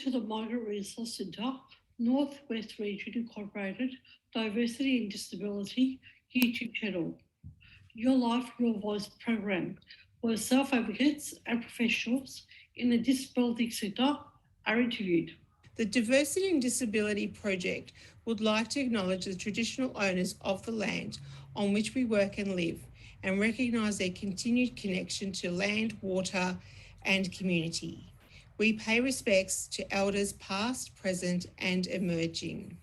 to the Migrant Resource Centre, Northwest Region Incorporated Diversity and Disability YouTube channel. Your Life, Your Voice program, where self-advocates and professionals in the disability sector are interviewed. The Diversity and Disability Project would like to acknowledge the traditional owners of the land on which we work and live and recognise their continued connection to land, water and community. We pay respects to elders past, present and emerging.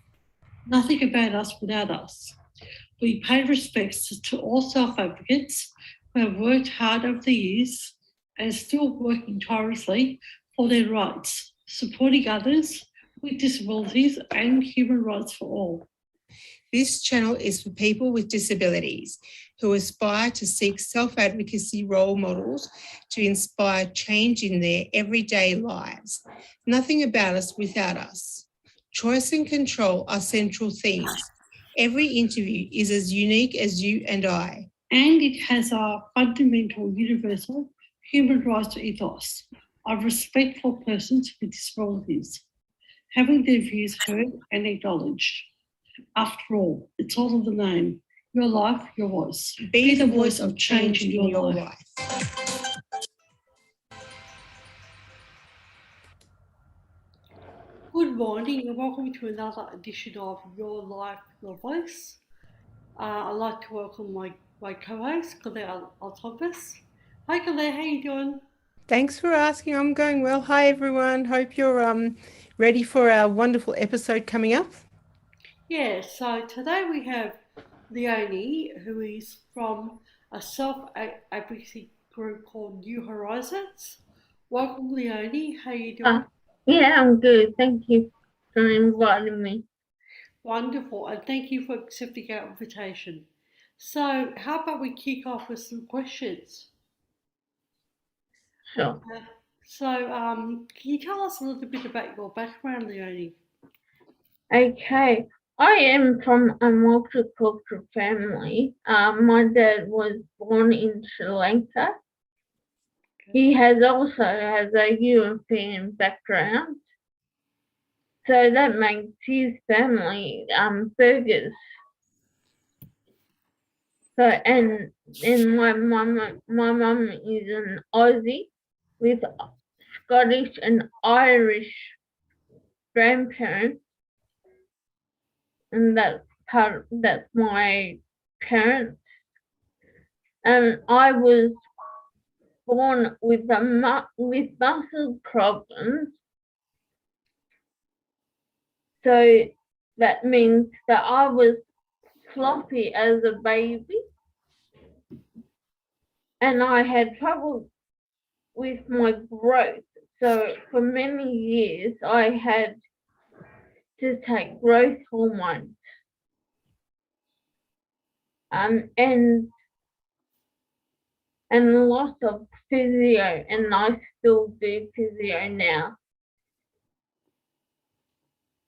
Nothing about us without us. We pay respects to all self-advocates who have worked hard over the years and are still working tirelessly for their rights, supporting others with disabilities and human rights for all. This channel is for people with disabilities who aspire to seek self-advocacy role models to inspire change in their everyday lives. Nothing about us without us. Choice and control are central themes. Every interview is as unique as you and I. And it has our fundamental universal human rights ethos of respect for persons with disabilities, having their views heard and acknowledged. After all, it's all in the name. Your life, your voice. Be the voice of change in your life. Good morning and welcome to another edition of Your Life, Your Voice. I'd like to welcome my co-host, Claire Altobus. Hi Claire, how you doing? Thanks for asking. I'm going well. Hi everyone. Hope you're ready for our wonderful episode coming up. Yeah, so today we have Leonie, who is from a self-advocacy group called New Horizons. Welcome Leonie, how you doing? Yeah, I'm good. Thank you for inviting me. Wonderful, and thank you for accepting our invitation. So, how about we kick off with some questions? Sure. Can you tell us a little bit about your background, Leonie? Okay. I am from a multicultural family. My dad was born in Sri Lanka. He also has a European background. So that makes his family burgers. So and my mum is an Aussie with Scottish and Irish grandparents, and that's my parents. And I was born with muscle problems, so that means that I was floppy as a baby, and I had trouble with my growth. So for many years, I had to take growth hormones. And lots of physio, and I still do physio now.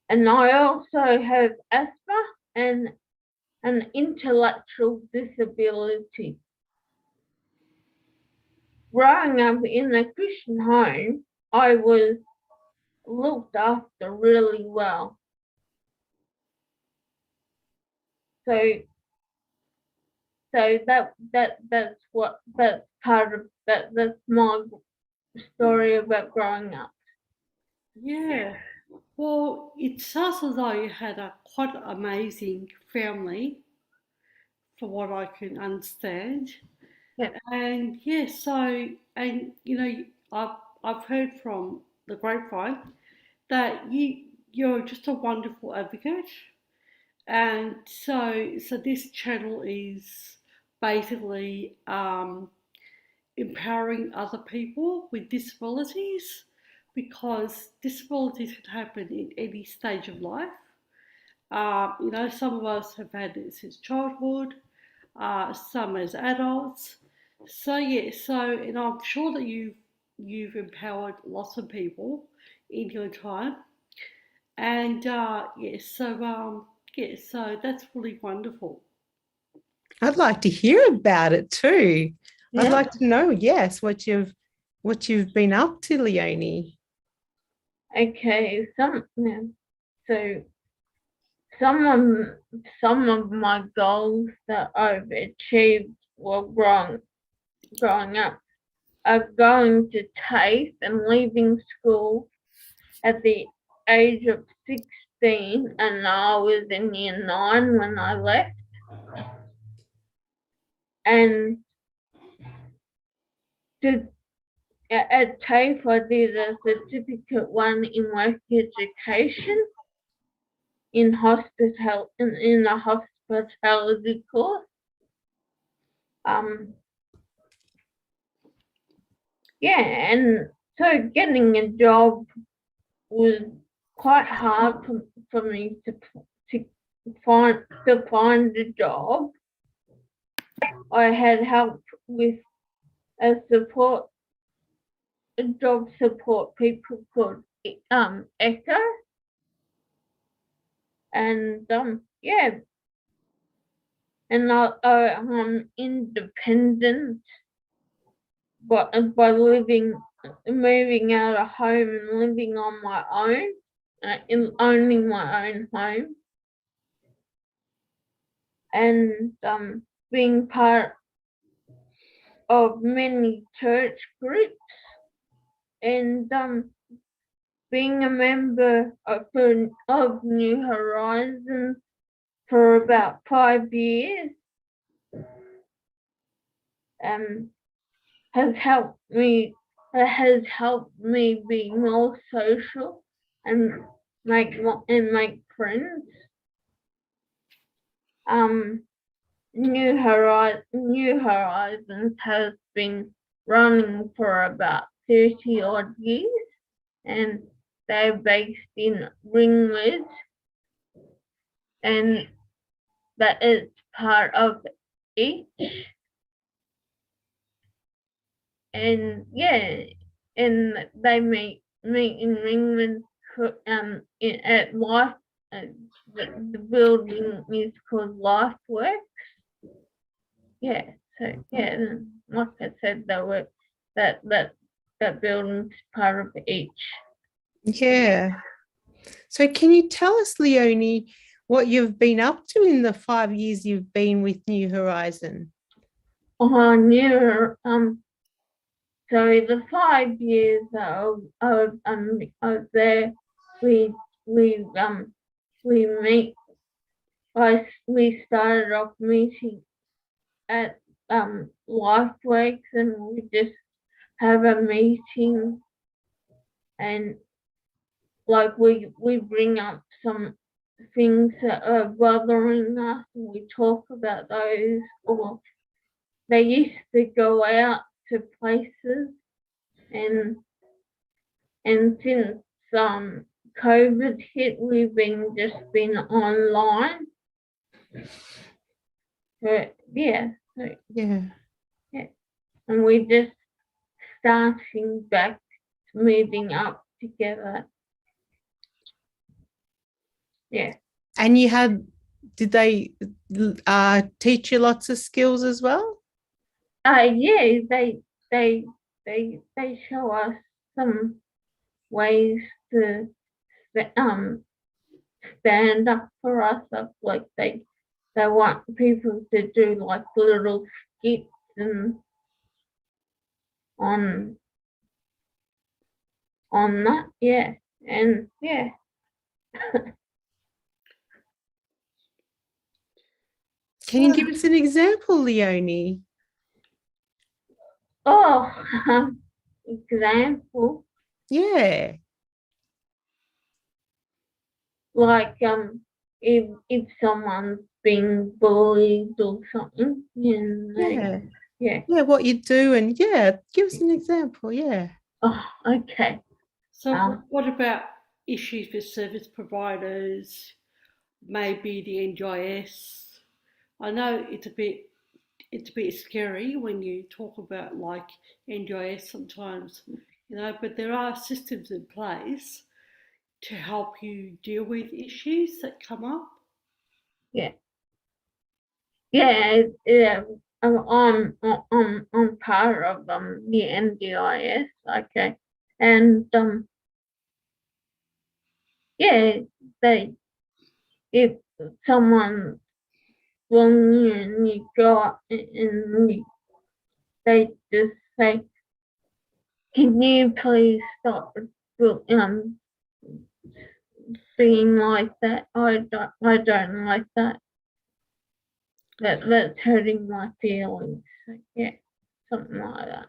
And I also have asthma and an intellectual disability. Growing up in a Christian home, I was looked after really well. So that's part of that. That's my story about growing up. Yeah. Well, it sounds as though you had a quite amazing family, from what I can understand. Yeah. And I've heard from the grapevine that you're just a wonderful advocate, and so this channel is basically empowering other people with disabilities, because disabilities can happen in any stage of life. Some of us have had it since childhood, some as adults. And I'm sure that you've empowered lots of people in your time, and so that's really wonderful. I'd like to hear about it too. Yeah. I'd like to know, yes, what you've been up to, Leonie. okay, so some of my goals that I've achieved while growing up are going to TAFE and leaving school at the age of 16, and I was in year 9 when I left. And at TAFE, I did a certificate 1 in work education in a hospitality course. And so getting a job was quite hard for me to find a job. I had help with a job support people called Echo, and and I'm independent, but by moving out of home and living on my own, in owning my own home, and being part of many church groups, and being a member of New Horizons for about 5 years has helped me be more social and make friends. New Horizons has been running for about 30 odd years, and they're based in Ringwood, and that is part of each. And and they meet in Ringwood at Life. The building is called Life Works. So like I said, that building's part of each. Yeah. So can you tell us, Leonie, what you've been up to in the 5 years you've been with New Horizon? So the 5 years I was there, we started off meeting at LifeWorks, and we just have a meeting, and like we bring up some things that are bothering us, and we talk about those. Or they used to go out to places, and since COVID hit, we've just been online. But and we're just starting back moving up together. Yeah. And did they teach you lots of skills as well? Yeah, they show us some ways to stand up for ourselves. Like they want people to do like little skits and on that, and Can you give us an example, Leonie? Example. Yeah. Like if someone's being bullied or something, what you do, and give us an example. Okay. So what about issues with service providers, maybe the NGIS? I know it's a bit scary when you talk about like NGIS sometimes, but there are systems in place to help you deal with issues that come up. I'm part of the NDIS, okay, and if someone wrong you and you go up and they just say, can you please stop being like that? I don't like that. That's hurting my feelings. So, yeah, something like that.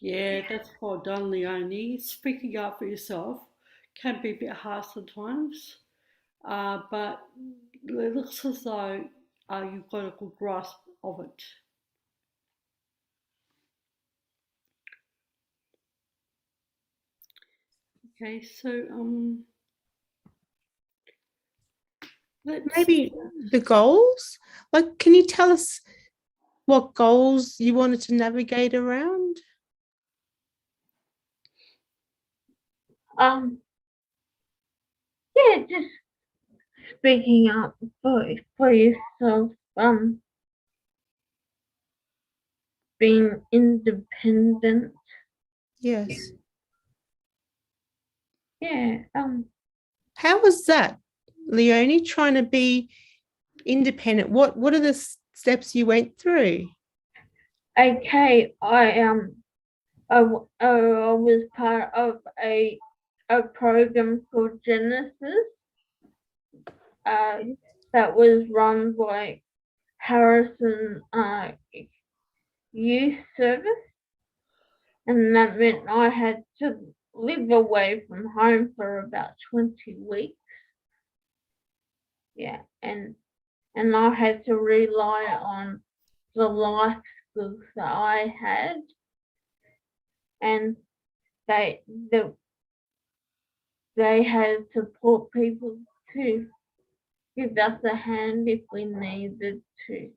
Yeah, that's well done, Leonie. Speaking up for yourself can be a bit hard sometimes, but it looks as though you've got a good grasp of it. Okay, so let's Maybe the goals? Like, can you tell us what goals you wanted to navigate around? Yeah, just speaking up for yourself, being independent. Yes. Yeah, How was that, Leonie, trying to be independent? What are the steps you went through? okay, I was part of a program called Genesis, that was run by Harrison Youth Service, and that meant I had to live away from home for about 20 weeks. Yeah, and I had to rely on the life skills that I had, and they had support people to give us a hand if we needed to.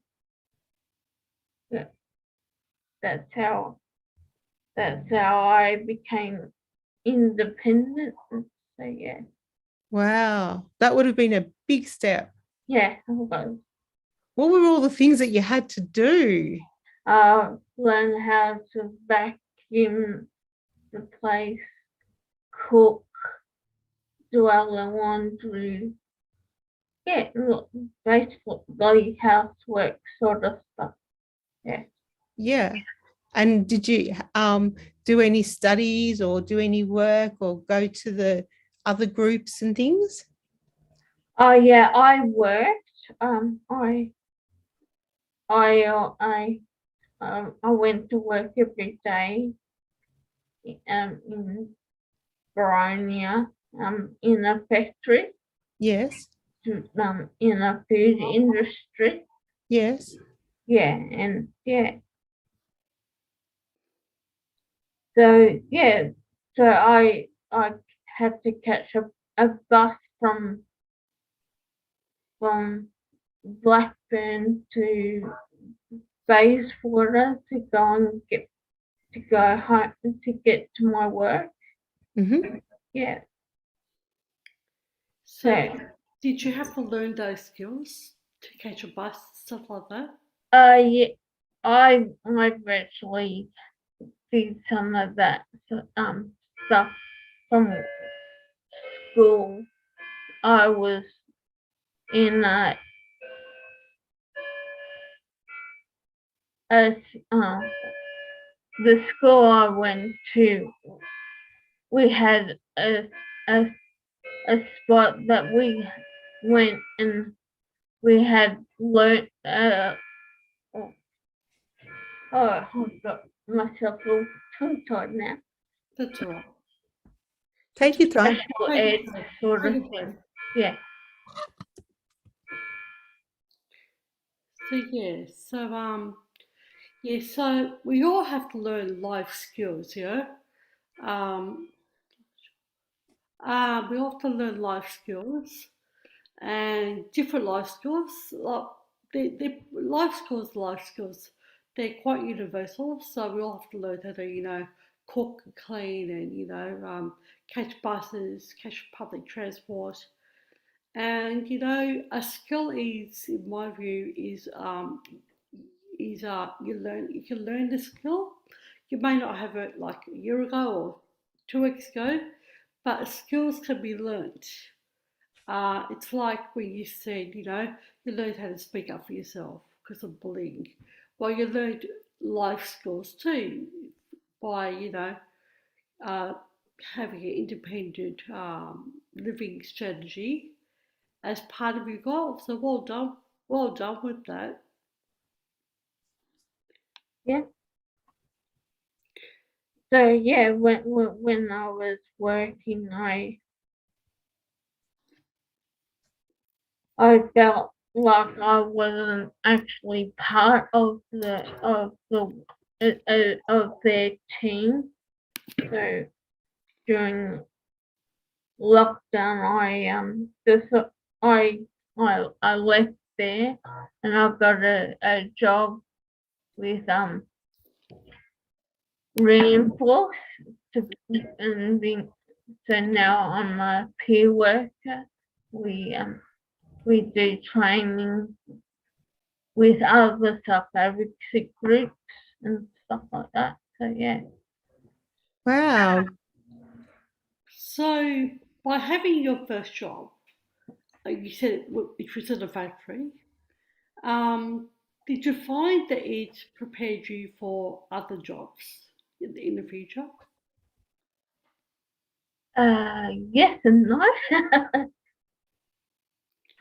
Yeah, that's how I became independent. So yeah. Wow, that would have been a big step. Yeah, I was. What were all the things that you had to do? Learn how to vacuum the place, cook, do our laundry. Yeah, basically housework sort of stuff. Yeah. Yeah. And did you do any studies or do any work or go to the other groups and things? Oh yeah, I worked. I went to work every day. In Baronia, in a factory, Yes. in a food industry. Yes. Yeah, and yeah. So yeah, so I had to catch a bus from Blackburn to Bayswater to go home to get to my work. Mm-hmm. Yeah. so. Did you have to learn those skills to catch a bus, stuff like that? Yeah, I've actually did some of that stuff from school. I was in a the school I went to. We had a spot that we went and we had learned. I've got myself all tongue tied now. That's all right. Take your time. Special ed sort of thing. Yeah. So yeah, so we all have to learn life skills, you know. Um, we all have to learn life skills and different life skills. Like life skills. They're quite universal, so we all have to learn how to, cook and clean and catch buses, catch public transport. And a skill is, in my view, you can learn the skill. You may not have it like a year ago or 2 weeks ago, but skills can be learnt. It's like when you said, you learned how to speak up for yourself because of bullying. Well, you learned life skills too by, uh, having an independent living strategy as part of your goal. So well done with that. Yeah. So yeah, when I was working, I felt like I wasn't actually part of their team. So during lockdown, I left there, and I got a job with Reinforce and so now I'm a peer worker. We do training with other self advocacy groups and stuff like that. So yeah. Wow. So by having your first job, like you said, it was in a factory. Did you find that it prepared you for other jobs in the future? Yes and no.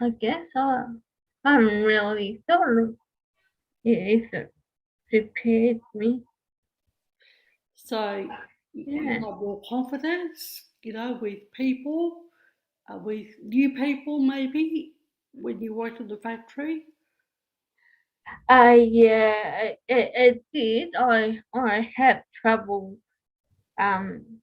I guess I haven't really thought of it if it prepared me. So you Yeah. got more confidence, with people, with new people maybe when you worked in the factory. Yeah, it did. I had trouble um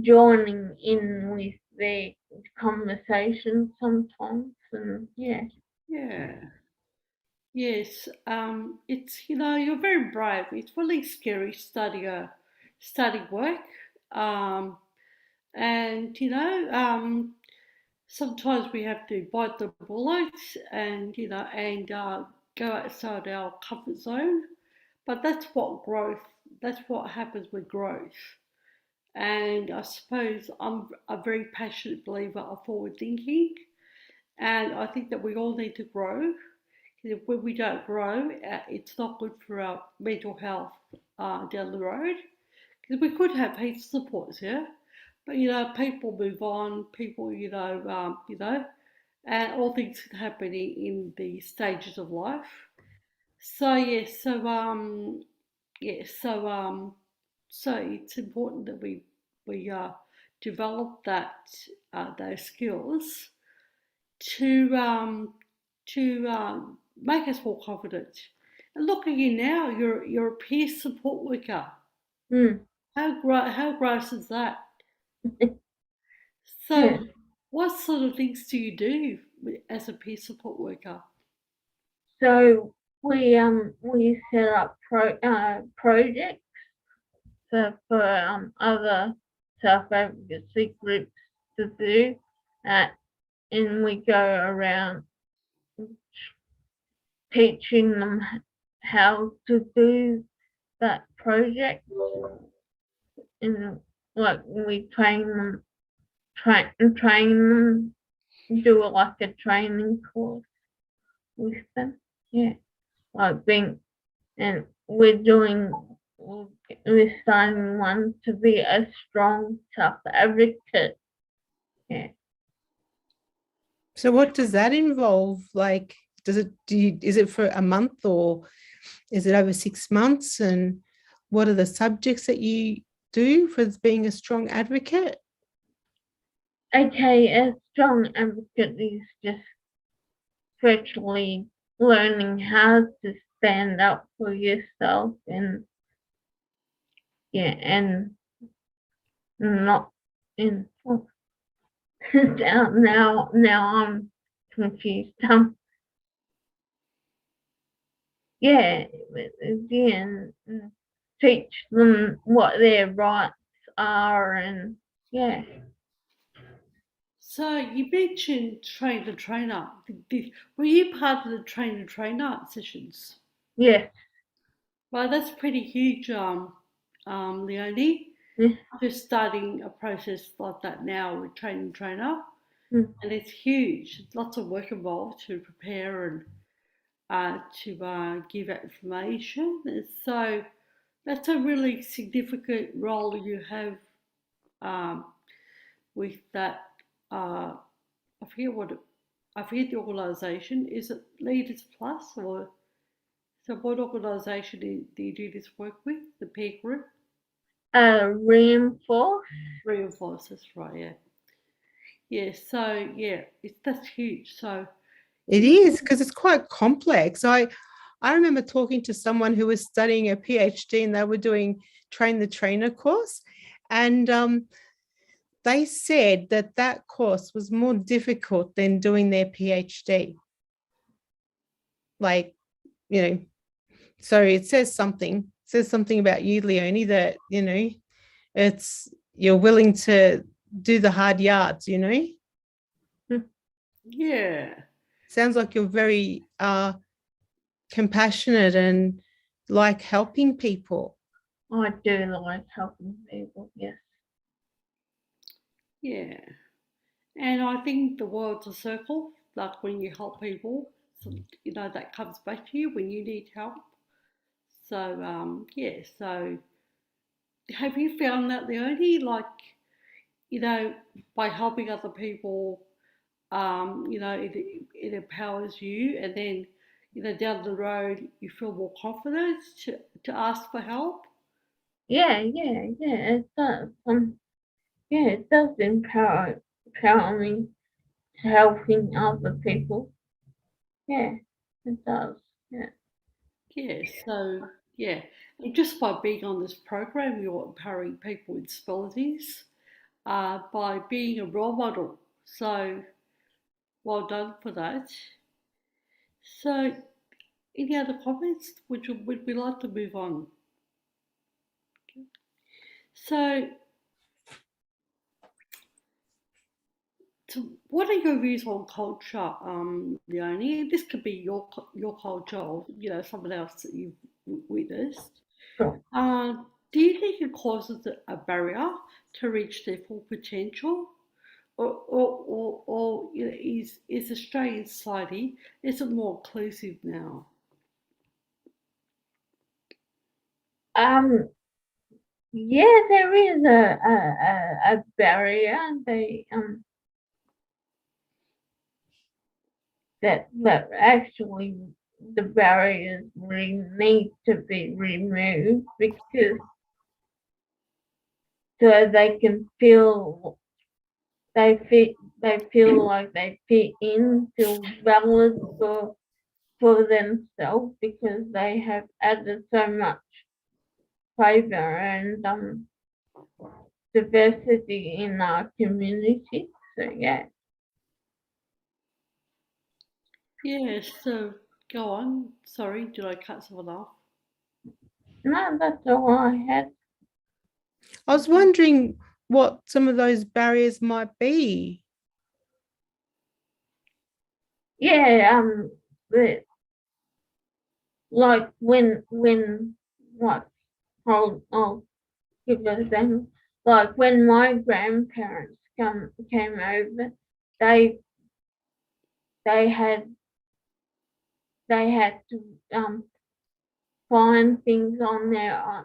joining in with their conversations sometimes, and yeah. Yeah. Yes. It's you're very brave. It's really scary study work. Um, and sometimes we have to bite the bullet and go outside our comfort zone. But that's what happens with growth. And I suppose I'm a very passionate believer of forward thinking. And I think that we all need to grow. When we don't grow, it's not good for our mental health down the road. Because we could have heaps of supports, yeah? But people move on, people, and all things can happen in the stages of life. So yes, so so it's important that we develop those skills to make us more confident. And look at you now, you're a peer support worker. Mm. How gross is that? So, Yeah. what sort of things do you do as a peer support worker? So we set up projects for other self advocacy groups to do, uh, and we go around teaching them how to do that project, and like we train them, do like a training course with them. Yeah, like being, and we're starting one to be a strong self advocate. Yeah. So what does that involve? Like, is it for a month or is it over 6 months? And what are the subjects that you do for being a strong advocate? Okay, a strong advocate is just virtually learning how to stand up for yourself, and yeah, and not in now I'm confused. Yeah, again, teach them what their rights are, and yeah. So you mentioned train the trainer. Were you part of the train the trainer sessions? Yes. Well, that's pretty huge, Leonie. Mm. just starting a process like that now with trainer, Mm. and it's huge. Lots of work involved to prepare and to give out information. And so that's a really significant role you have um, with that. Uh, I forget I forget the organisation. Is it Leaders Plus or so? What organisation do you do this work with? The peer group. Reinforce. Reinforce. That's right. Yeah. Yeah. So yeah, that's huge. So It is, because it's quite complex. I remember talking to someone who was studying a PhD and they were doing train the trainer course, and they said that that course was more difficult than doing their PhD. Like, you know, so it says something about you, Leonie, that, you know, it's you're willing to do the hard yards, you know. yeah. Sounds like you're very compassionate and like helping people. I do like helping people, yes. Yeah. And I think the world's a circle. Like when you help people, so, you know, that comes back to you when you need help. So, yeah. So, have you found that, Leonie? Like, you know, by helping other people, you know, it empowers you, and then, you know, down the road, you feel more confident to ask for help. Yeah, it does. Yeah, it does empower me to helping other people. Yeah, it does. Yeah. Yeah. So, yeah. And just by being on this program, you're empowering people with disabilities by being a role model. So, well done for that. So, any other comments? Would we like to move on? So, what are your views on culture, Leonie? This could be your culture, or you know, someone else that you've witnessed. Sure. Do you think it causes a barrier to reach their full potential, or you know, is Australian society is it more inclusive now? Yeah, there is a barrier. That actually the barriers really need to be removed because so they can they feel like they fit in, feel valid for themselves because they have added so much favour and diversity in our community. So yeah. Yeah, so go on. Sorry, did I cut someone off? No, that's all I had. I was wondering what some of those barriers might be. Yeah, the, like when what I'll give an example. Like when my grandparents came over, they they had they had to find things on their own,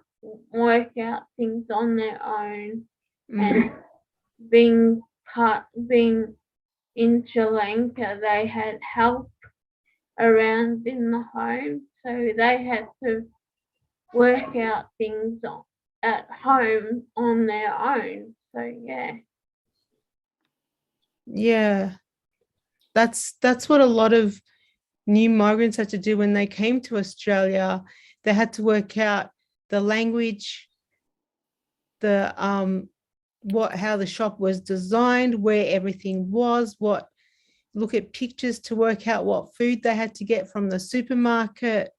work out things on their own, and being in Sri Lanka, they had help around in the home, so they had to work out things at home on their own. So yeah. Yeah, that's what a lot of new migrants had to do when they came to Australia. They had to work out the language, the what how the shop was designed, where everything was, what look at pictures to work out what food they had to get from the supermarket.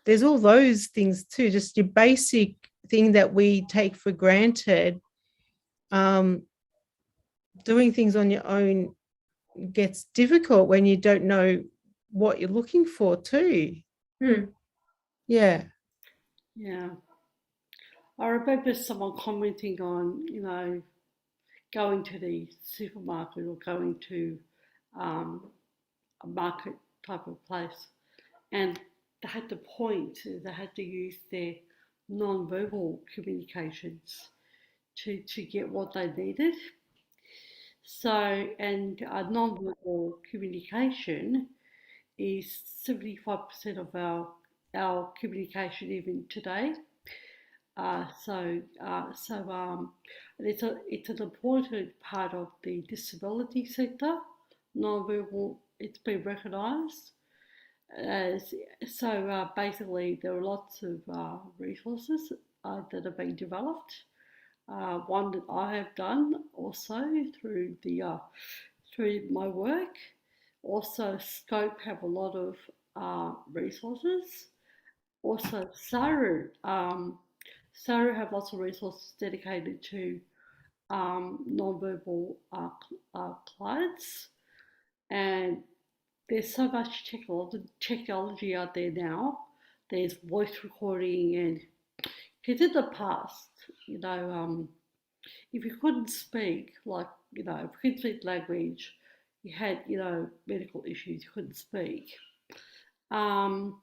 There's all those things too, just your basic thing that we take for granted. Doing things on your own gets difficult when you don't know what you're looking for too. Hmm. Yeah. Yeah. I remember someone commenting on, going to the supermarket or going to um, a market type of place, and they had to point, they had to use their non-verbal communications to get what they needed. So, and non-verbal communication is 75% of our communication even today. And it's an important part of the disability sector. Non-verbal, it's been recognised as basically there are lots of resources that are being developed. One that I have done also through my work. Also, Scope have a lot of resources. Also, Saru have lots of resources dedicated to non-verbal clients, and there's so much technology out there now. There's voice recording, and because in the past, if you couldn't speak, like if you couldn't speak language, you had medical issues, you couldn't speak. Um,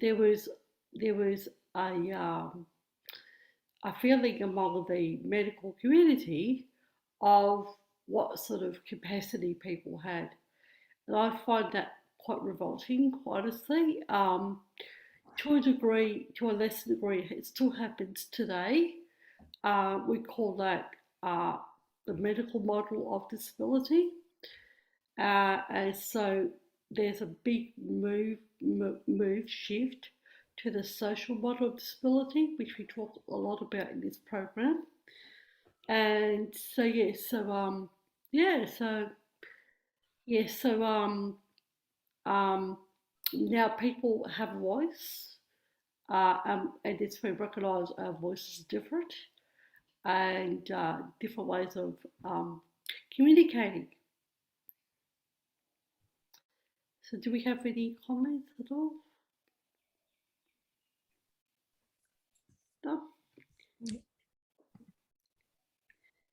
there was there was a feeling among the medical community of what sort of capacity people had. And I find that quite revolting, honestly. To a degree, to a lesser degree, it still happens today. We call that the medical model of disability. And so there's a big move shift to the social model of disability, which we talk a lot about in this program. And so yeah, so yeah, so now people have a voice, and it's been recognised our voice is different, and different ways of communicating. So, do we have any comments at all? No.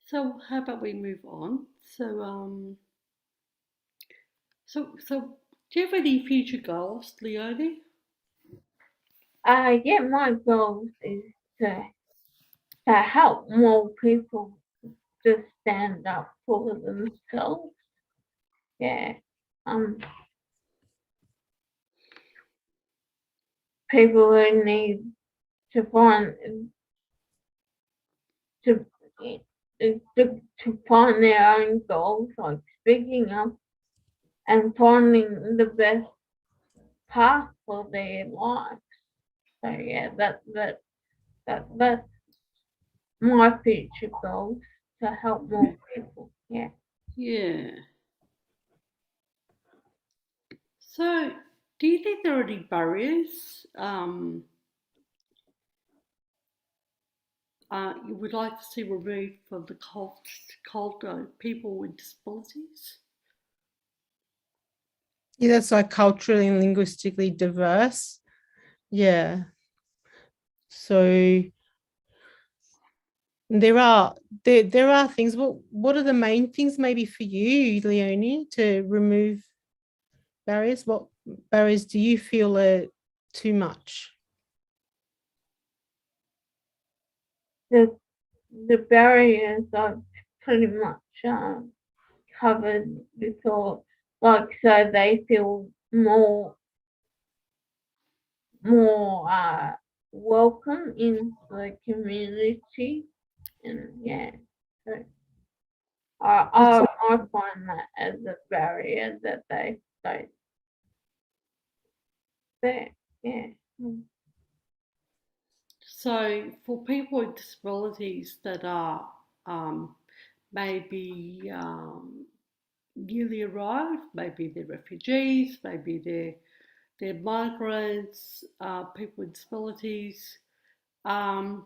So, how about we move on? So, do you have any future goals, Leonie? Yeah, my goal is to help more people to stand up for themselves. Yeah. People who need to find to to find their own goals, like speaking up and finding the best path for their life. So yeah, that's my future goals, to help more people. Yeah. Yeah. So, do you think there are any barriers you would like to see removed from the people with disabilities? Yeah, that's like culturally and linguistically diverse. Yeah. So there are things. What are the main things maybe for you, Leonie, to remove barriers? What barriers do you feel are too much? The barriers are pretty much covered before, like, so they feel more welcome in the community. And yeah, so I find that as a barrier that they don't there. Yeah. So, for people with disabilities that are maybe newly arrived, maybe they're refugees, maybe they're migrants, people with disabilities, um,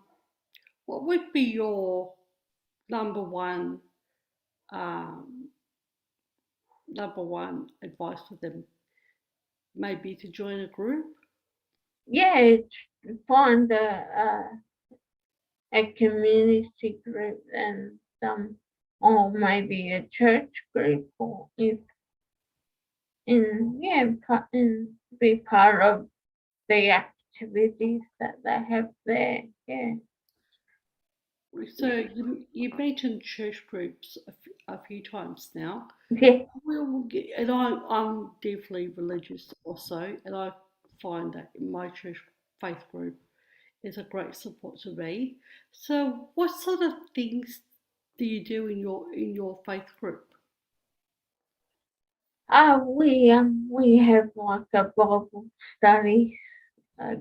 what would be your number one um, number one advice for them? Maybe to join a group. Yeah, find a community group and or maybe a church group, or if and be part of the activities that they have there. Yeah. So you mentioned church groups a few times now. Yeah. And I'm deeply religious also, and I find that in my church faith group is a great support to me. So, what sort of things do you do in your faith group? We have like a Bible study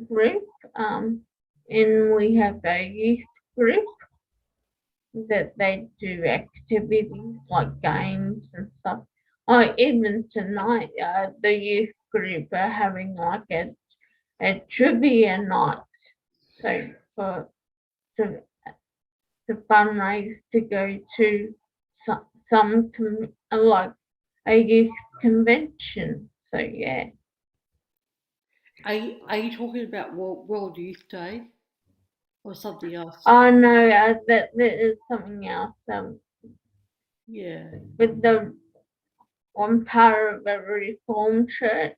group, and we have a youth group that they do activities like games and stuff. Oh, even tonight, the youth group are having like a trivia night. So for to to fundraise to go to like a youth convention. So yeah. Are you talking about World Youth Day or something else? Oh no, that is something else. Yeah. With the one part of a reformed church,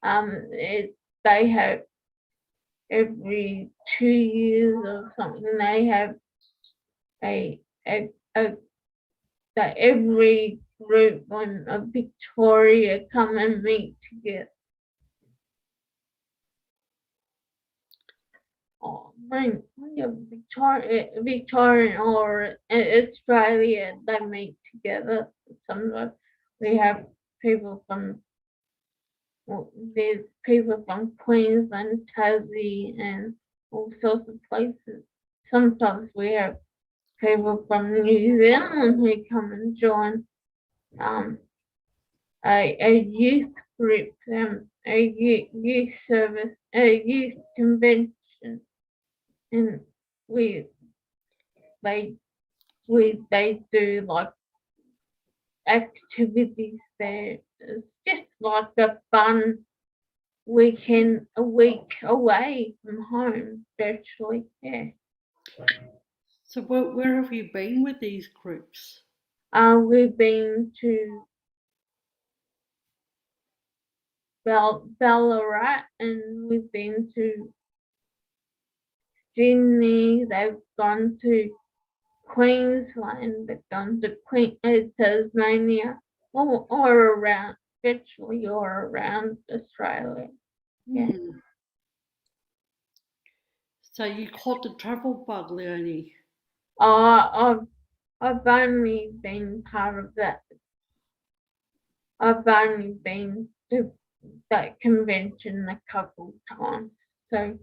they have every 2 years or something. They have a a, a that every group of Victoria come and meet together. Oh, Victorian or Australia, they meet together. Sometimes we have people from there's people from Queensland, Tassie, and all sorts of places. Sometimes we have people from New Zealand who come and join a youth group, youth service, a youth convention, and we they they do like activities there. It's just like a fun weekend, a week away from home, virtually. Yeah. So where have you been with these groups? We've been to Ballarat and we've been to Sydney. They've gone to Queensland. They've gone to Tasmania, all around, virtually all around Australia. Yeah. So you caught the travel bug, Leonie. I've only been part of that. I've only been to that convention a couple times. So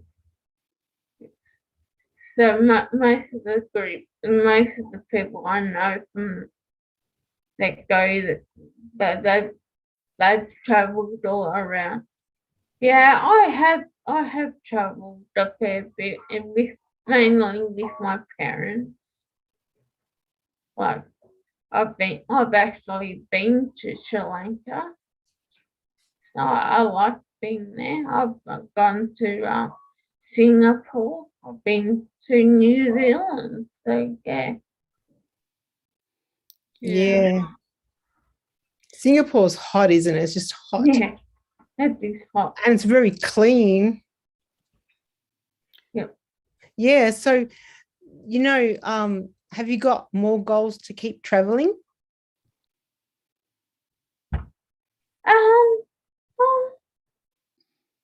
most of the group, most of the people I know from that go that they've travelled all around. Yeah, I have travelled a fair bit, and mainly with my parents. Like I've actually been to Sri Lanka. So I like being there. I've gone to Singapore. I've been to New Zealand. So yeah. Yeah. Singapore's hot, isn't it? It's just hot. Yeah, that is hot. And it's very clean. Yep. Yeah. So, have you got more goals to keep traveling? Well,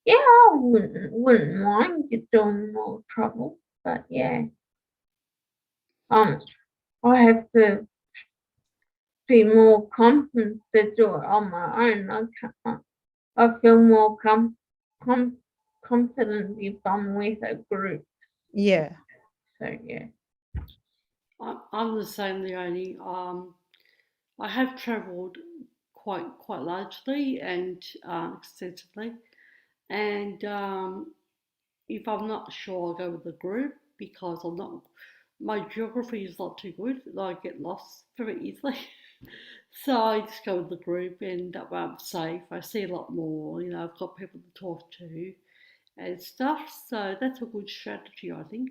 yeah, I wouldn't mind doing more travel, but yeah. I have to be more confident to do it on my own. I feel more confident if I'm with a group. Yeah. So yeah. I'm the same, Leonie. I have travelled quite largely and extensively, and if I'm not sure, I'll go with the group because I'm not. My geography is not too good, and I get lost very easily. So I just go with the group, and that way I'm safe. I see a lot more. I've got people to talk to and stuff. So that's a good strategy, I think.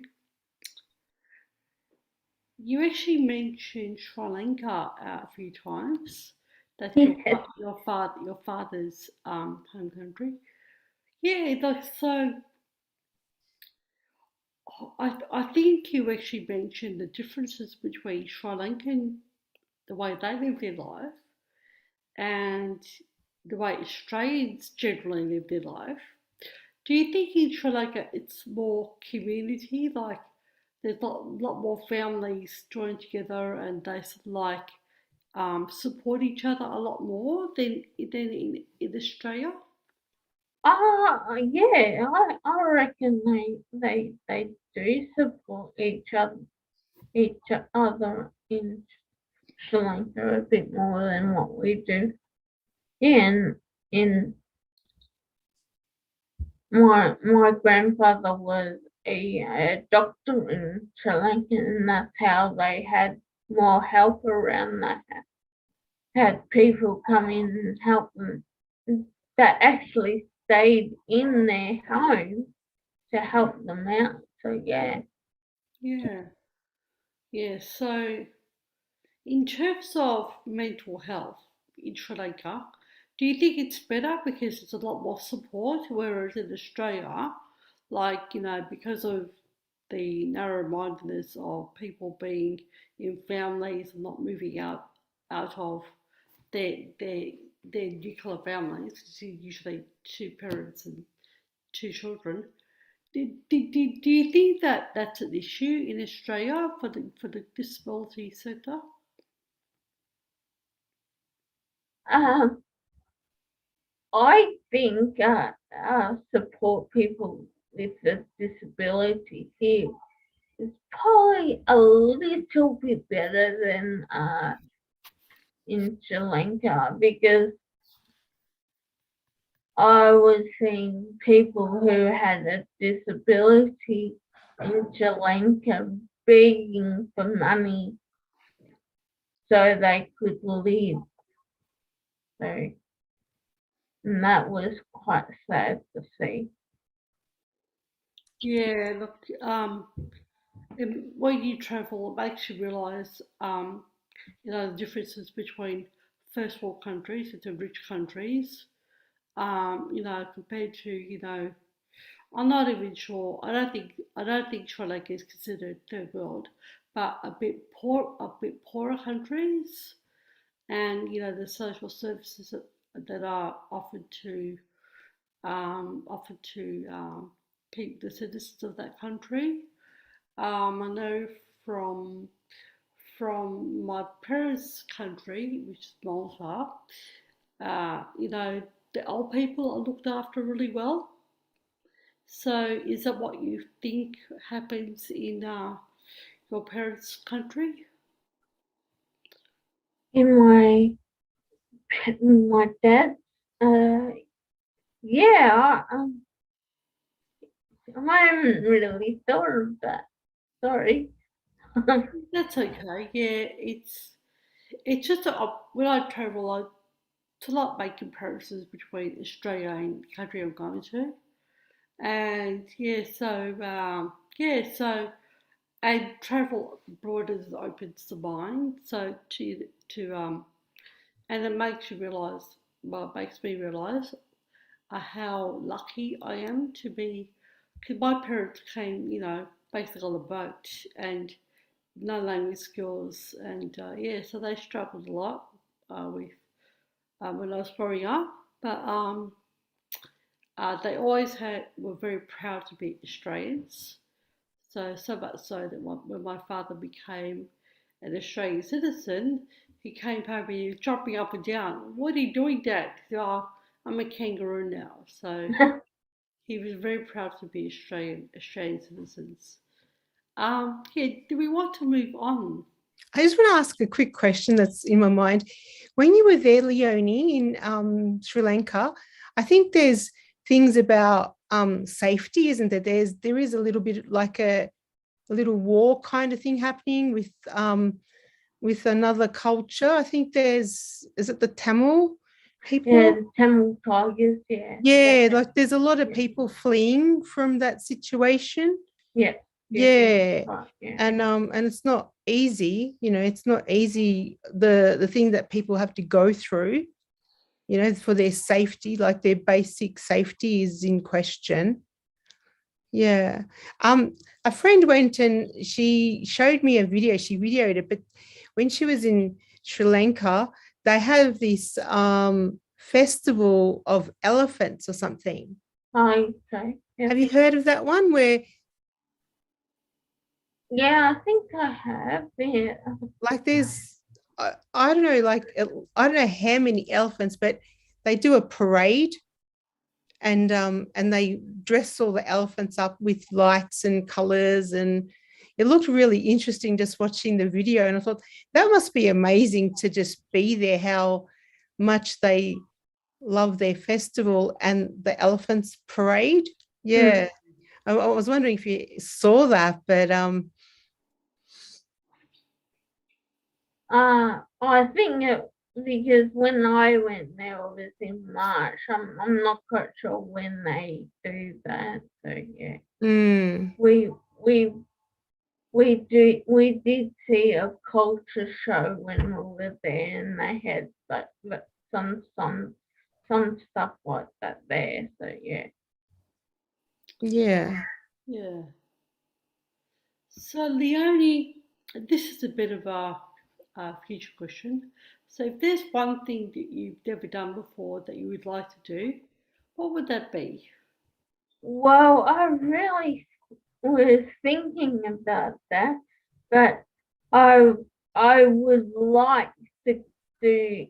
You actually mentioned Sri Lanka a few times. That's Yes. your father's home country. Yeah, like so. I think you actually mentioned the differences between Sri Lankan, the way they live their life, and the way Australians generally live their life. Do you think in Sri Lanka it's more community, like there's a lot more families joined together and they sort of like support each other a lot more than in Australia? Yeah, I reckon they do support each other in Sri Lanka a bit more than what we do. In my grandfather was a doctor in Sri Lanka, and that's how they had more help around. They had people come in and help them that actually stayed in their home to help them out. So yeah. Yeah, yeah. So in terms of mental health in Sri Lanka, do you think it's better because there's a lot more support, whereas in Australia, like, because of the narrow-mindedness of people being in families and not moving out of their their their nuclear families, which is usually two parents and two children. Do you think that that's an issue in Australia for the disability sector? Um, I think support people with a disability here is probably a little bit better than in Sri Lanka because I was seeing people who had a disability in Sri Lanka begging for money so they could live. So, and that was quite sad to see. Yeah, look, when you travel, it makes you realise, the differences between first world countries and rich countries. Compared to, I'm not even sure. I don't think Sri Lanka is considered third world, but a bit poorer countries, and the social services that are offered to the citizens of that country. I know from my parents' country, which is Malta, the old people are looked after really well. So, is that what you think happens in your parents' country? In my dad, uh, yeah, I haven't really thought of that. Sorry. That's okay. Yeah, it's just when I travel, I to not make comparisons between Australia and the country I'm going to, and and travel broadens opens the mind. So to and it makes you realise. Well, it makes me realise how lucky I am to be. Because my parents came, basically on a boat and no language skills, and so they struggled a lot with when I was growing up. But they always were very proud to be Australians. So much so that when my father became an Australian citizen, he came home and he was jumping up and down. What are you doing, Dad? Oh, I'm a kangaroo now. So he was very proud to be Australian citizens. Yeah, do we want to move on? I just want to ask a quick question that's in my mind. When you were there, Leonie, in Sri Lanka, I think there's things about safety, isn't there? There is a little bit like a little war kind of thing happening with another culture. I think is it the Tamil people? Yeah, the Tamil Tigers, yeah. Yeah, like there's a lot of people fleeing from that situation. Yeah. Yeah. Right, yeah. And it's not easy, it's not easy, the thing that people have to go through, for their safety, like their basic safety is in question. Yeah. A friend went and she showed me a video. She videoed it, but when she was in Sri Lanka, they have this festival of elephants or something. Okay. Yeah. Have you heard of that one where Yeah, I think I have. Yeah. like there's I don't know, like I don't know how many elephants, but they do a parade and they dress all the elephants up with lights and colors, and it looked really interesting just watching the video, and I thought that must be amazing to just be there, how much they love their festival and the elephants parade. Yeah. I was wondering if you saw that, but I think because when I went there, it was in March. I'm not quite sure when they do that. So yeah, we we we did see a culture show when we were there, and they had but some stuff like that there. So yeah. yeah. Yeah. So, Leonie, this is a bit of a future question. So, if there's one thing that you've never done before that you would like to do, what would that be? Well, I really was thinking about that, but I I would like to do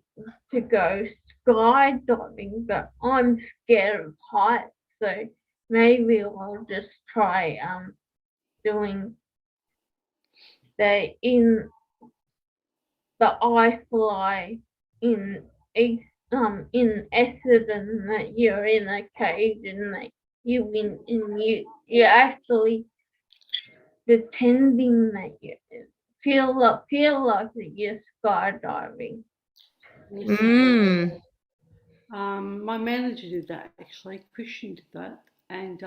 to go skydiving, but I'm scared of heights, so maybe I'll just try doing in the I Fly in in Essendon, that you're in a cage and that you actually pretending that you feel like that you're skydiving. Yes. My manager did that actually. Christian did that, and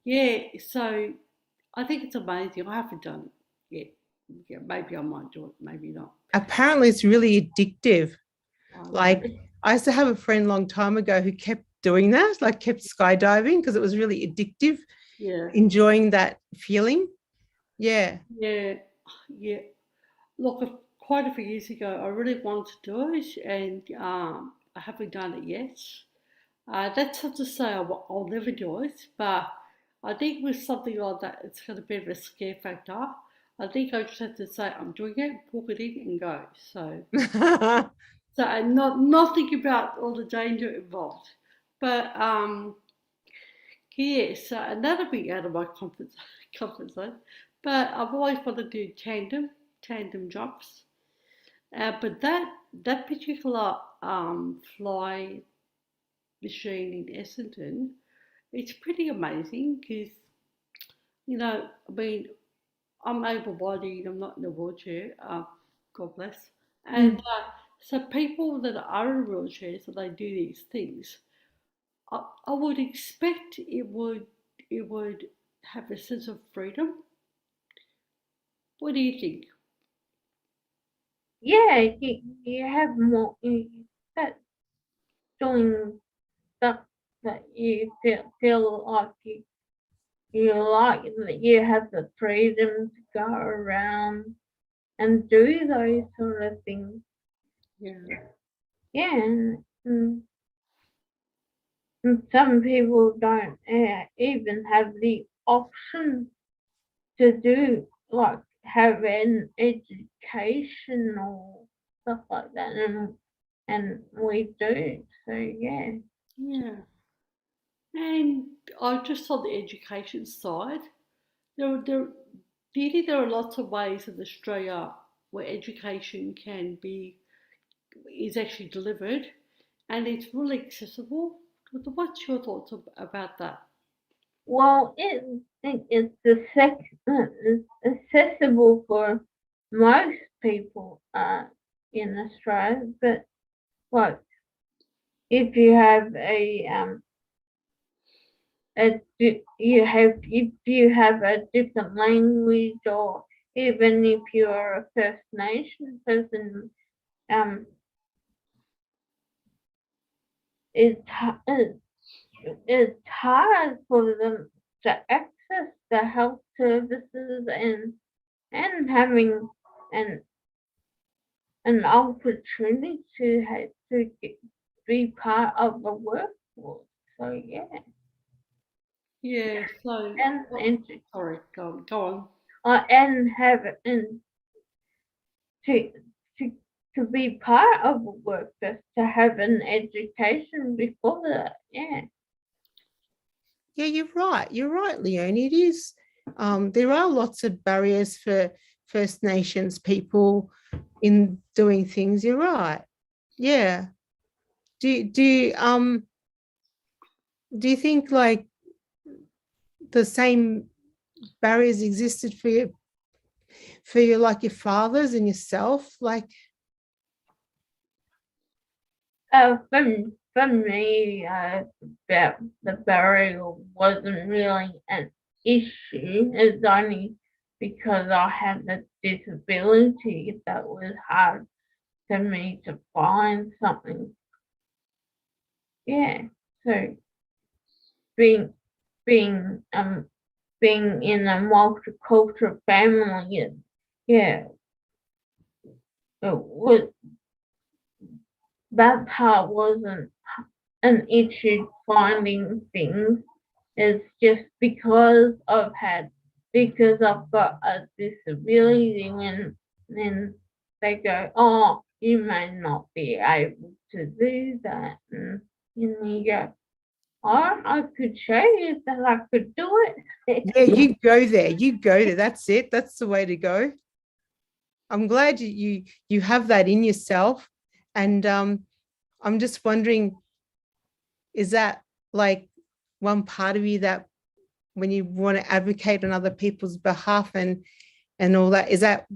yeah. So I think it's amazing. I haven't done it yet. Yeah, maybe I might do it. Maybe not. Apparently it's really addictive. Like It's, I used to have a friend a long time ago who kept doing that, like kept skydiving because it was really addictive, Yeah. enjoying that feeling. Yeah. Yeah. Yeah. Look, quite a few years ago, I really wanted to do it, and I haven't done it yet. That's not to say I'll never do it, but I think with something like that, it's got a bit of a scare factor. I think I just have to say I'm doing it, book it in, and go. So and not think about all the danger involved. But yeah, so and that'll be out of my comfort zone. But I've always wanted to do tandem jumps. But that particular fly machine in Essendon, it's pretty amazing because I mean, I'm able-bodied. I'm not in a wheelchair. God bless. And so people that are in wheelchairs, so they do these things. I would expect it would have a sense of freedom. What do you think? yeah, you have more that doing stuff that you feel like you like, that you have the freedom to go around and do those sort of things. Yeah. Yeah, and some people don't even have the option to do, like, have an education or stuff like that, and we do. So yeah. Yeah. And I just on the education side, there, do you think there are lots of ways in Australia where education is actually delivered and it's really accessible? What's your thoughts about that? Well, it's accessible for most people in Australia, but like if you have if you have a different language, or even if you're a First Nation person, it's hard for them to access the health services and having an opportunity to be part of the workforce. So yeah. Yeah, so And sorry, go on. and have and to to to be part of a workforce, to have an education before that. Yeah. Yeah, you're right. You're right, Leonie. It is. There are lots of barriers for First Nations people in doing things. You're right. Yeah. Do you think like the same barriers existed for you like your fathers and yourself? Like, For me, the burial wasn't really an issue. It's only because I had a disability that was hard for me to find something. Yeah. So being being being in a multicultural family, yeah, it was, that part wasn't an issue finding things. It's just because I've got a disability, and then they go, oh, you may not be able to do that, and you go, oh, I could show you that I could do it. yeah, you go there. You go there. That's it. That's the way to go. I'm glad you have that in yourself. And I'm just wondering, is that like one part of you that when you want to advocate on other people's behalf and all that, is that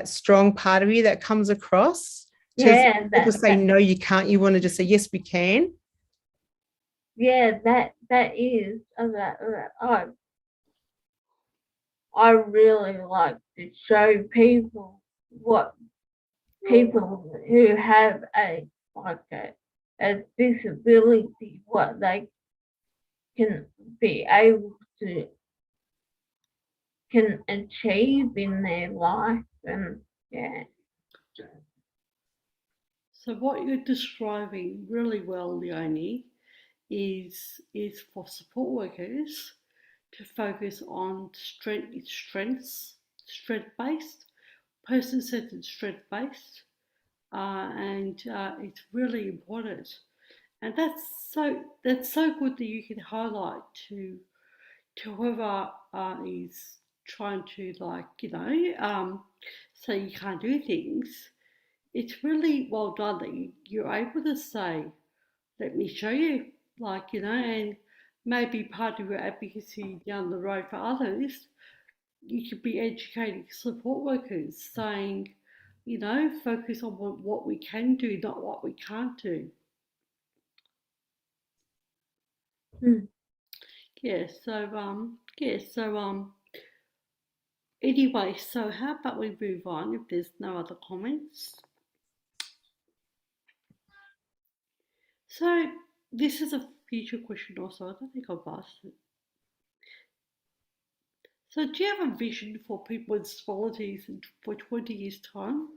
strong part of you that comes across? Yeah, People say no, you can't. You want to just say yes, we can. Yeah, that is I really like to show people what people who have a disability, what they can be able to can achieve in their life. And yeah. So what you're describing really well, Leonie, is for support workers to focus on strength based, person centered, strength based, and it's really important. And that's so good that you can highlight to whoever is trying to say you can't do things. It's really well done that you're able to say, let me show you, and maybe part of your advocacy down the road for others, you could be educating support workers, saying, focus on what we can do, not what we can't do. Hmm. Yeah, anyway, so how about we move on if there's no other comments? So this is a future question also. I don't think I've asked it. So do you have a vision for people with disabilities for 20 years' time?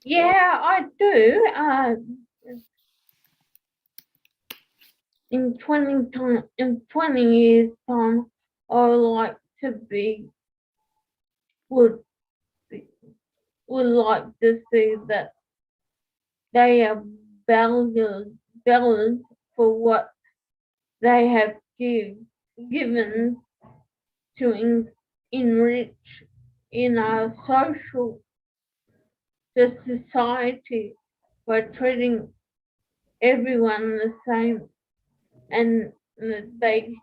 Yeah, I do. In 20 years time, I would like to be would would like to see that they are valued for what they have given to enrich in our society by treating everyone the same, and they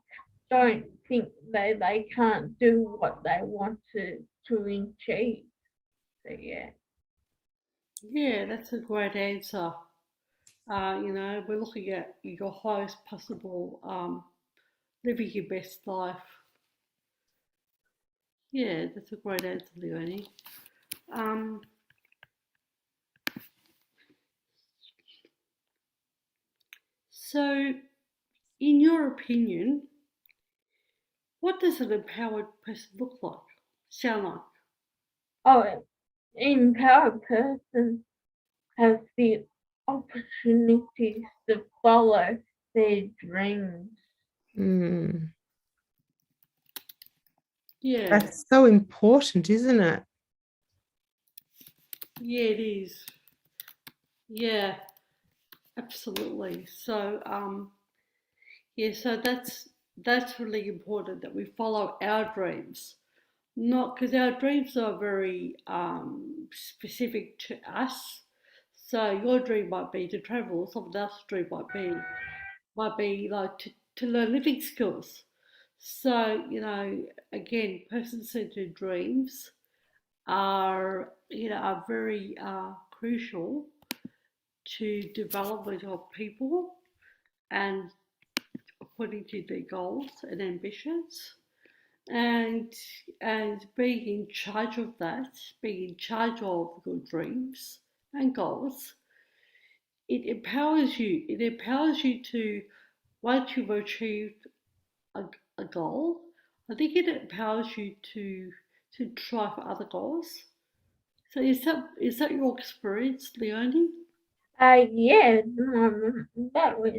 don't think they can't do what they want to achieve. So yeah. Yeah, that's a great answer. We're looking at your highest possible, living your best life. Yeah, that's a great answer, Leonie. Um, so, in your opinion, what does an empowered person look like? Sound like? Oh, an empowered person has the opportunities to follow their dreams. Mm. Yeah, That's so important, isn't it? yeah, it is. Yeah, absolutely. So, yeah, so that's really important that we follow our dreams, not because our dreams are very specific to us. So your dream might be to travel, someone else's dream might be like to learn living skills. So again, person-centered dreams are very crucial to development of people and according to their goals and ambitions. And being in charge of that, being in charge of your dreams and goals, it empowers you to, once you've achieved a, a goal, I think it empowers you to try for other goals. So is that your experience, Leonie? Yeah, that was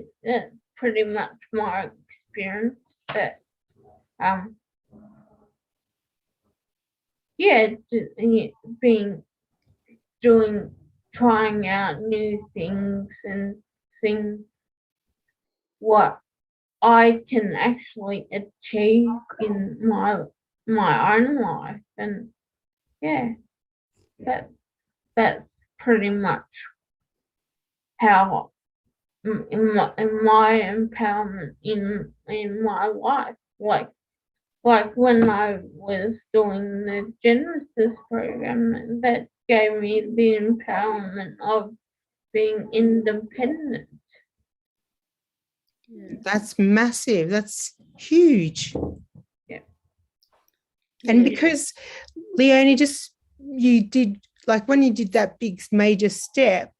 pretty much my experience. But um, yeah, being doing trying out new things and seeing what I can actually achieve in my own life, and yeah, that that's pretty much how in my empowerment in my life, like when I was doing the Genesis program, that gave me the empowerment of being independent. Yeah. That's massive. That's huge. Yeah. And Yeah. because Leonie, just you did like when you did that big major step,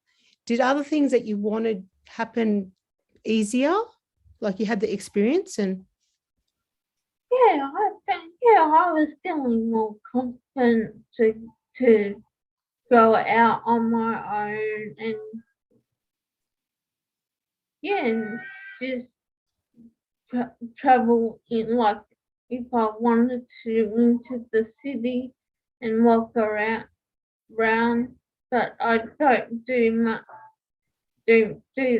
did other things that you wanted happen easier? Like you had the experience and I was feeling more confident to go out on my own and yeah, and just travel in, like if I wanted to into the city and walk around, but I don't do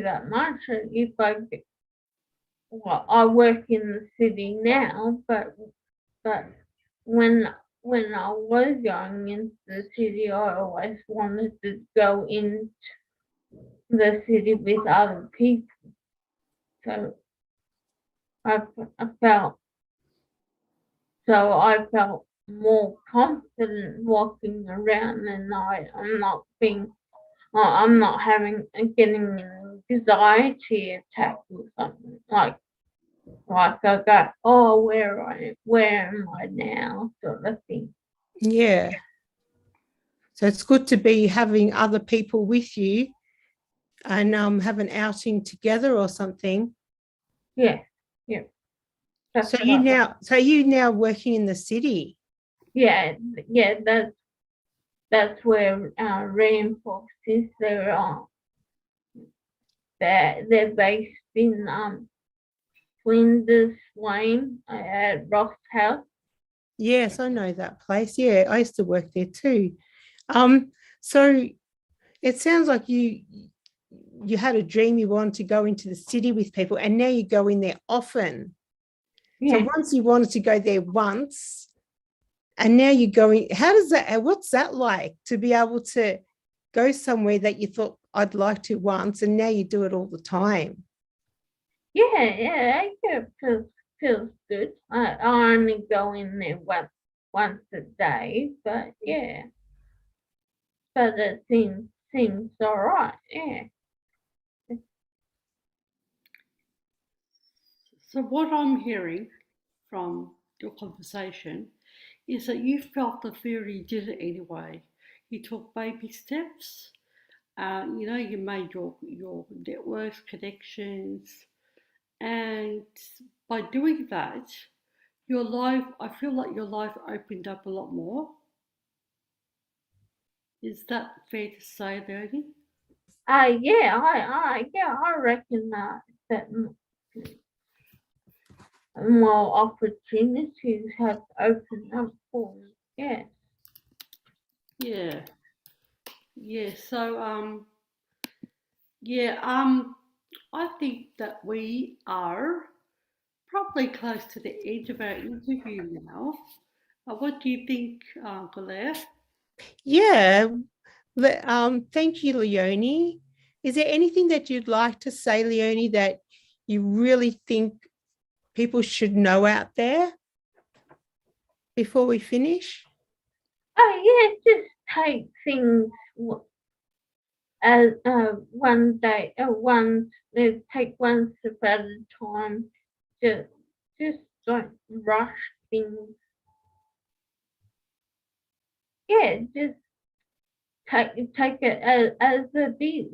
that much. If I work in the city now, but when I was going into the city, I always wanted to go in the city with other people. So I, I felt I felt more confident walking around, and I'm not getting an anxiety attack or something like I go, oh, where am I now, sort of thing. yeah. So it's good to be having other people with you and have an outing together or something. Yeah, yeah. That's So what I like. you now working in the city. Yeah, yeah. That's where Reinforce is. They're based in Flinders Lane at Ross House. Yes, I know that place. Yeah, I used to work there too. So it sounds like you had a dream you wanted to go into the city with people, and now you go in there often. So Yeah, once you wanted to go there once, and now you're going. How does that? What's that like to be able to go somewhere that you thought I'd like to once, and now you do it all the time? yeah. It feels good. I only go in there once a day, but yeah, but it seems all right. Yeah, So what I'm hearing from your conversation is that you felt the fear, you did it anyway. You took baby steps. You made your networks, connections, and by doing that, your life. I feel like your life opened up a lot more. Is that fair to say, Leonie? I reckon that more opportunities have opened up for me. Yeah. Yeah, yeah. So yeah, I think that we are probably close to the end of our interview now. What do you think, Claire? Yeah. Thank you, Leonie. Is there anything that you'd like to say, Leonie, that you really think people should know out there before we finish? Oh yeah, just take things as one day, take one step at a time. Just don't rush things. Yeah, just take it as it is,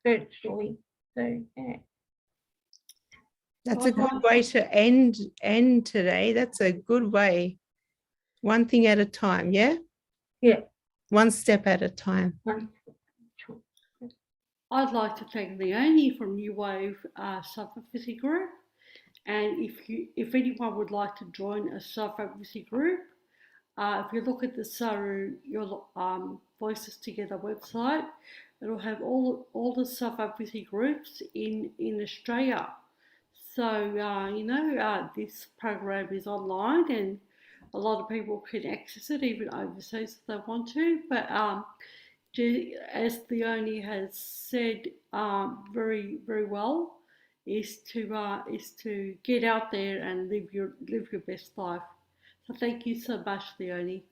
virtually. So yeah. That's a good way to end today. That's a good way. One thing at a time, yeah? Yeah. One step at a time. I'd like to thank Leonie from New Wave Self Advocacy Group. And if anyone would like to join a self advocacy group, if you look at the Saru Your Voices Together website, it'll have all the self advocacy groups in Australia. So this program is online, and a lot of people can access it, even overseas if they want to. But as Leonie has said very very well, is to get out there and live your best life. So thank you so much, Leonie.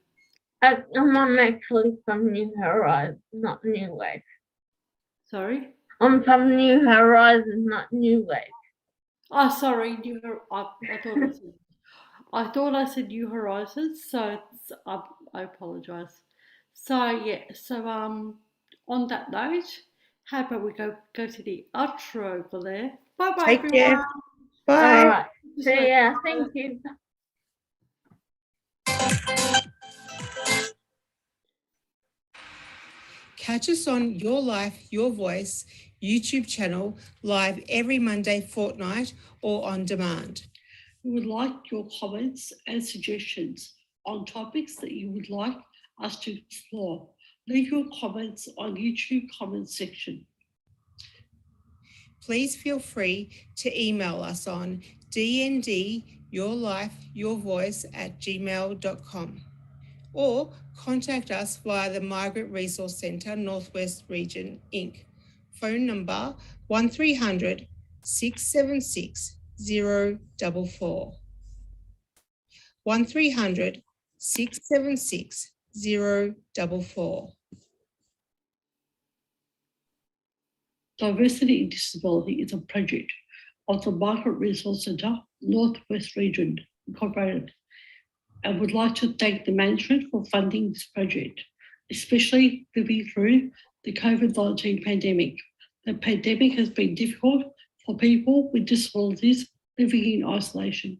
I'm actually from New Horizons, not New Wave. Sorry? I'm from New Horizons, not New Wave. Oh, sorry, I thought I said New Horizons, so I apologise. So yeah, so on that note, how about we go to the outro for there? Bye bye Take everyone. care. Bye. All right. See ya. Thank you. Catch us on Your Life, Your Voice YouTube channel live every Monday fortnight or on demand. We would like your comments and suggestions on topics that you would like us to explore. Leave your comments on YouTube comments section. Please feel free to email us on dndyourlifeyourvoice@gmail.com or contact us via the Margaret Resource Centre Northwest Region Inc. Phone number 1300 676 044. 1300 676 044. Diversity in Disability is a project of the Margaret Resource Centre Northwest Region Incorporated, and would like to thank the management for funding this project, especially living through the COVID-19 pandemic. The pandemic has been difficult for people with disabilities living in isolation.